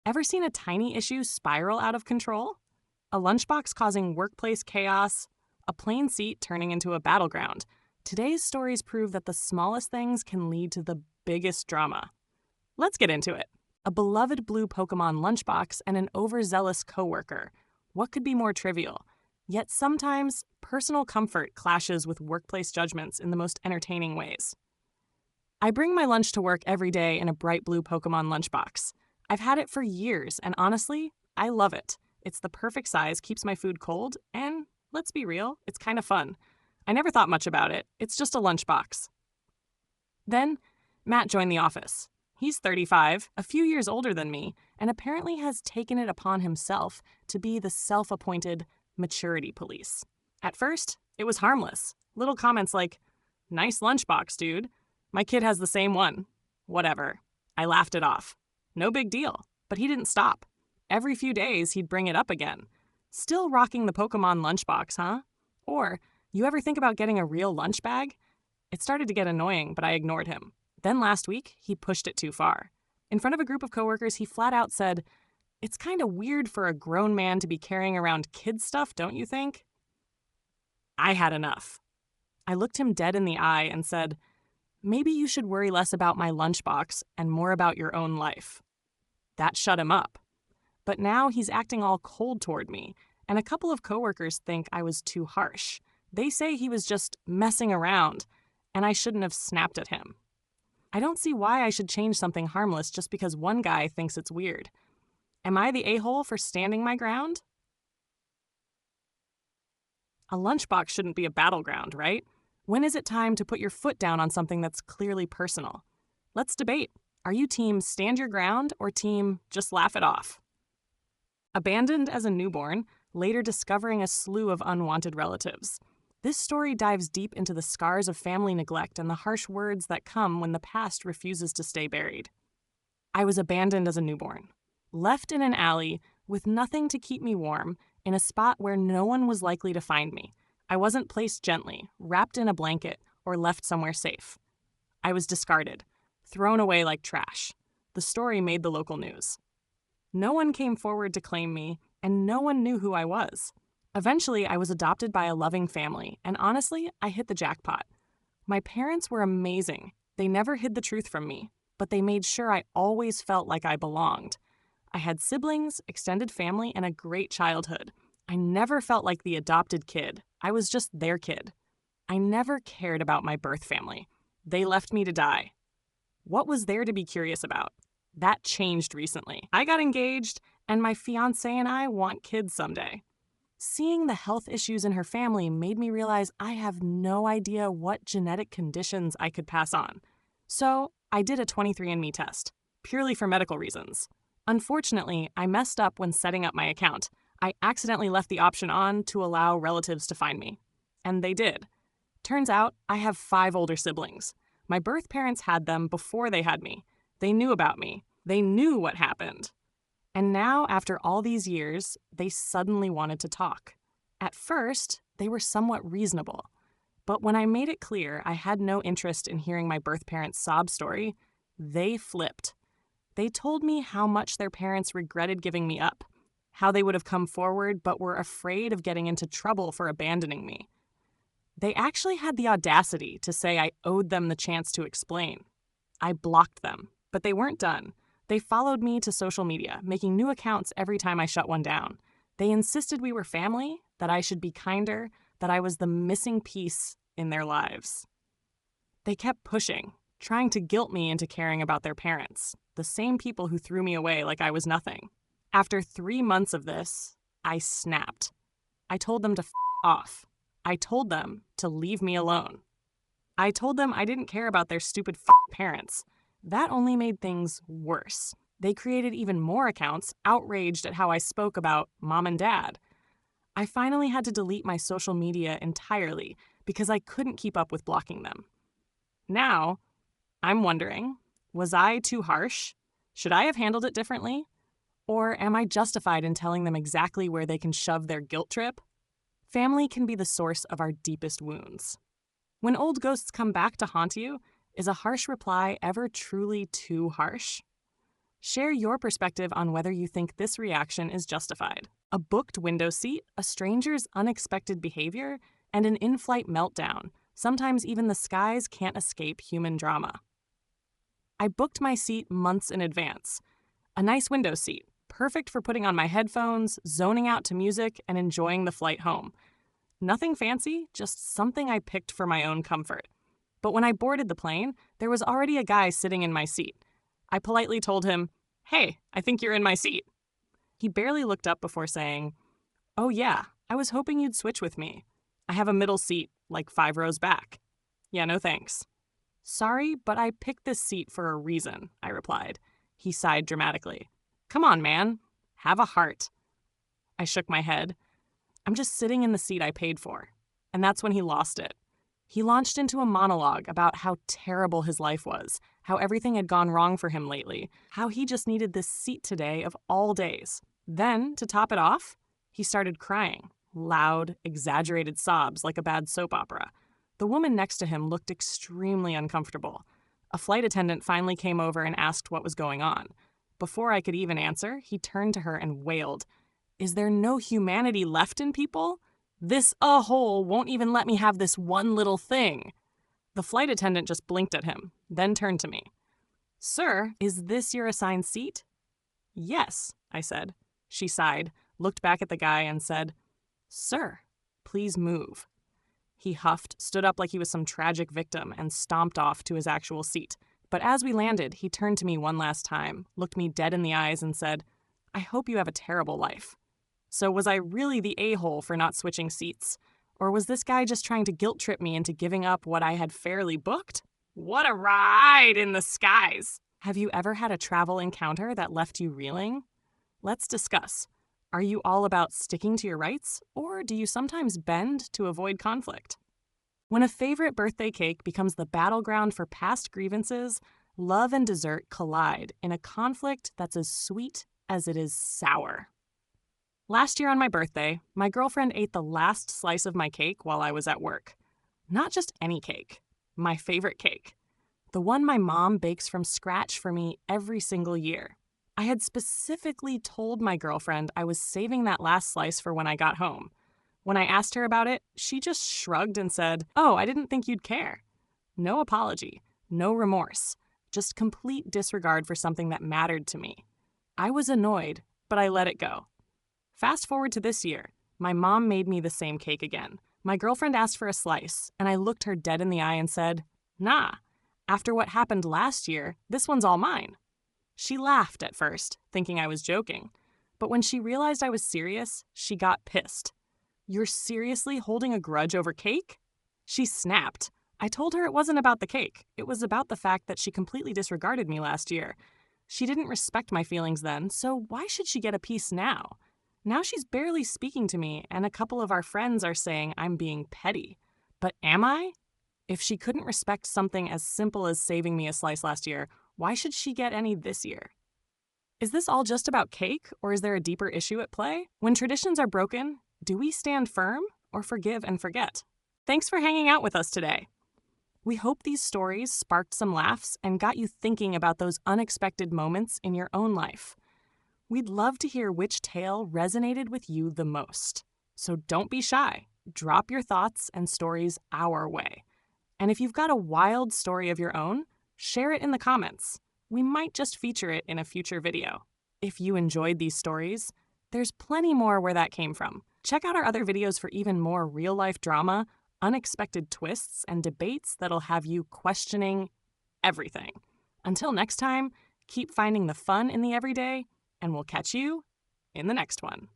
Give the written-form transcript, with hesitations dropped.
Ever seen a tiny issue spiral out of control? A lunchbox causing workplace chaos, a plain seat turning into a battleground. Today's stories prove that the smallest things can lead to the biggest drama. Let's get into it. A beloved blue Pokemon lunchbox and an overzealous coworker. What could be more trivial? Yet sometimes, personal comfort clashes with workplace judgments in the most entertaining ways. I bring my lunch to work every day in a bright blue Pokemon lunchbox. I've had it for years, and honestly, I love it. It's the perfect size, keeps my food cold, and let's be real, it's kind of fun. I never thought much about it. It's just a lunchbox. Then, Matt joined the office. He's 35, a few years older than me, and apparently has taken it upon himself to be the self-appointed maturity police. At first, it was harmless. Little comments like, "Nice lunchbox, dude. My kid has the same one." Whatever. I laughed it off. No big deal. But he didn't stop. Every few days, he'd bring it up again. "Still rocking the Pokemon lunchbox, huh?" Or, "You ever think about getting a real lunch bag?" It started to get annoying, but I ignored him. Then last week, he pushed it too far. In front of a group of coworkers, he flat out said, "It's kind of weird for a grown man to be carrying around kid stuff, don't you think?" I had enough. I looked him dead in the eye and said, "Maybe you should worry less about my lunchbox and more about your own life." That shut him up. But now he's acting all cold toward me, and a couple of coworkers think I was too harsh. They say he was just messing around, and I shouldn't have snapped at him. I don't see why I should change something harmless just because one guy thinks it's weird. Am I the a-hole for standing my ground? A lunchbox shouldn't be a battleground, right? When is it time to put your foot down on something that's clearly personal? Let's debate. Are you team stand your ground or team just laugh it off? Abandoned as a newborn, later discovering a slew of unwanted relatives. This story dives deep into the scars of family neglect and the harsh words that come when the past refuses to stay buried. I was abandoned as a newborn, left in an alley with nothing to keep me warm, in a spot where no one was likely to find me. I wasn't placed gently, wrapped in a blanket, or left somewhere safe. I was discarded, thrown away like trash. The story made the local news. No one came forward to claim me, and no one knew who I was. Eventually, I was adopted by a loving family, and honestly, I hit the jackpot. My parents were amazing. They never hid the truth from me, but they made sure I always felt like I belonged. I had siblings, extended family, and a great childhood. I never felt like the adopted kid. I was just their kid. I never cared about my birth family. They left me to die. What was there to be curious about? That changed recently. I got engaged, and my fiancé and I want kids someday. Seeing the health issues in her family made me realize I have no idea what genetic conditions I could pass on. So I did a 23andMe test, purely for medical reasons. Unfortunately, I messed up when setting up my account. I accidentally left the option on to allow relatives to find me. And they did. Turns out I have 5 older siblings. My birth parents had them before they had me. They knew about me. They knew what happened. And now, after all these years, they suddenly wanted to talk. At first, they were somewhat reasonable. But when I made it clear I had no interest in hearing my birth parents' sob story, they flipped. They told me how much their parents regretted giving me up, how they would have come forward but were afraid of getting into trouble for abandoning me. They actually had the audacity to say I owed them the chance to explain. I blocked them, but they weren't done. They followed me to social media, making new accounts every time I shut one down. They insisted we were family, that I should be kinder, that I was the missing piece in their lives. They kept pushing, trying to guilt me into caring about their parents, the same people who threw me away like I was nothing. After 3 months of this, I snapped. I told them to f off. I told them to leave me alone. I told them I didn't care about their stupid parents. That only made things worse. They created even more accounts, outraged at how I spoke about mom and dad. I finally had to delete my social media entirely because I couldn't keep up with blocking them. Now, I'm wondering, was I too harsh? Should I have handled it differently? Or am I justified in telling them exactly where they can shove their guilt trip? Family can be the source of our deepest wounds. When old ghosts come back to haunt you, is a harsh reply ever truly too harsh? Share your perspective on whether you think this reaction is justified. A booked window seat, a stranger's unexpected behavior, and an in-flight meltdown. Sometimes even the skies can't escape human drama. I booked my seat months in advance. A nice window seat, perfect for putting on my headphones, zoning out to music, and enjoying the flight home. Nothing fancy, just something I picked for my own comfort. But when I boarded the plane, there was already a guy sitting in my seat. I politely told him, "Hey, I think you're in my seat." He barely looked up before saying, "Oh yeah, I was hoping you'd switch with me. I have a middle seat, like 5 rows back." "Yeah, no thanks." "Sorry, but I picked this seat for a reason," I replied. He sighed dramatically. "Come on, man. Have a heart." I shook my head. "I'm just sitting in the seat I paid for." And that's when he lost it. He launched into a monologue about how terrible his life was, how everything had gone wrong for him lately, how he just needed this seat today of all days. Then, to top it off, he started crying. Loud, exaggerated sobs like a bad soap opera. The woman next to him looked extremely uncomfortable. A flight attendant finally came over and asked what was going on. Before I could even answer, he turned to her and wailed, "Is there no humanity left in people? This a-hole won't even let me have this one little thing." The flight attendant just blinked at him, then turned to me. "Sir, is this your assigned seat?" "Yes," I said. She sighed, looked back at the guy, and said, "Sir, please move." He huffed, stood up like he was some tragic victim, and stomped off to his actual seat. But as we landed, he turned to me one last time, looked me dead in the eyes, and said, "I hope you have a terrible life." So was I really the a-hole for not switching seats? Or was this guy just trying to guilt-trip me into giving up what I had fairly booked? What a ride in the skies! Have you ever had a travel encounter that left you reeling? Let's discuss. Are you all about sticking to your rights, or do you sometimes bend to avoid conflict? When a favorite birthday cake becomes the battleground for past grievances, love and dessert collide in a conflict that's as sweet as it is sour. Last year on my birthday, my girlfriend ate the last slice of my cake while I was at work. Not just any cake, my favorite cake. The one my mom bakes from scratch for me every single year. I had specifically told my girlfriend I was saving that last slice for when I got home. When I asked her about it, she just shrugged and said, "Oh, I didn't think you'd care." No apology, no remorse, just complete disregard for something that mattered to me. I was annoyed, but I let it go. Fast forward to this year, my mom made me the same cake again. My girlfriend asked for a slice, and I looked her dead in the eye and said, "Nah, after what happened last year, this one's all mine." She laughed at first, thinking I was joking. But when she realized I was serious, she got pissed. "You're seriously holding a grudge over cake?" She snapped. I told her it wasn't about the cake. It was about the fact that she completely disregarded me last year. She didn't respect my feelings then, so why should she get a piece now? Now she's barely speaking to me, and a couple of our friends are saying I'm being petty. But am I? If she couldn't respect something as simple as saving me a slice last year, why should she get any this year? Is this all just about cake, or is there a deeper issue at play? When traditions are broken, do we stand firm or forgive and forget? Thanks for hanging out with us today. We hope these stories sparked some laughs and got you thinking about those unexpected moments in your own life. We'd love to hear which tale resonated with you the most. So don't be shy. Drop your thoughts and stories our way. And if you've got a wild story of your own, share it in the comments. We might just feature it in a future video. If you enjoyed these stories, there's plenty more where that came from. Check out our other videos for even more real-life drama, unexpected twists, and debates that'll have you questioning everything. Until next time, keep finding the fun in the everyday, and we'll catch you in the next one.